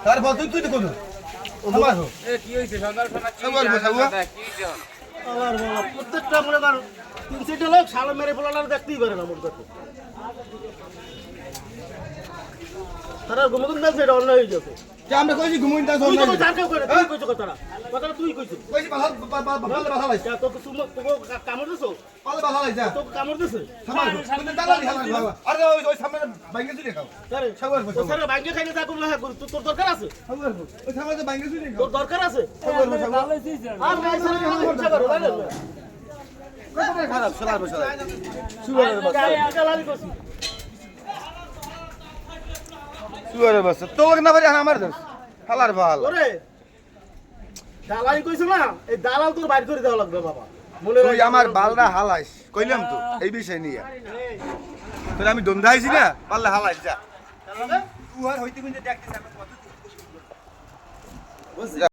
তার বল তুই তো কোন আমার হো এ কি হইছে সন্ধ্যার সময় কি আমার কথা বল। কি হইছে আমার বাবা প্রত্যেকটা মনে কর 3-4টা লোক শালা মেরে বলার দেখতেই পারে না মোর কাছে তারা ঘুমোতেন না সেটা অন্য হয়ে যাবে যে আমরা কইছি ঘুমুইন তা তুই জন্য তো জানকাও করে তুই কইছো কথাটা কথাটা তুই কইছো কইছি বাহাল বাহাল লাইছে তো তুমি কামড় দিছো বাহাল বাহাল লাইছে তো কামড় দিছে আমার তুমি দালালি হালা আরে ওই সামনে বাইঙ্গে তুই খাও আরে সবার তো স্যার বাইকে খাইলে তা করলে হ্যাঁ তোর দরকার আছে সবার ওই সামনে বাইঙ্গে তুই খাও তোর দরকার আছে সবার আর গাই স্যার ইচ্ছা করো তাই না কতটা খারাপ সলার বসা গালালি করছি সুয়ারে বসা তোর না পারি আমার দোষ হালার বাহাল ওরে দালালি কইছো না এই দালাল তোর বাইর করে দেওয়া লাগবে বাবা মনে তুই আমার বালরা হালাইস কইলাম তো এই বিষয় নিয়ে তোর আমি দন্দা আইছি না পারলে হালাইস যা তুই আর হইতে কিন্তু দেখতেছ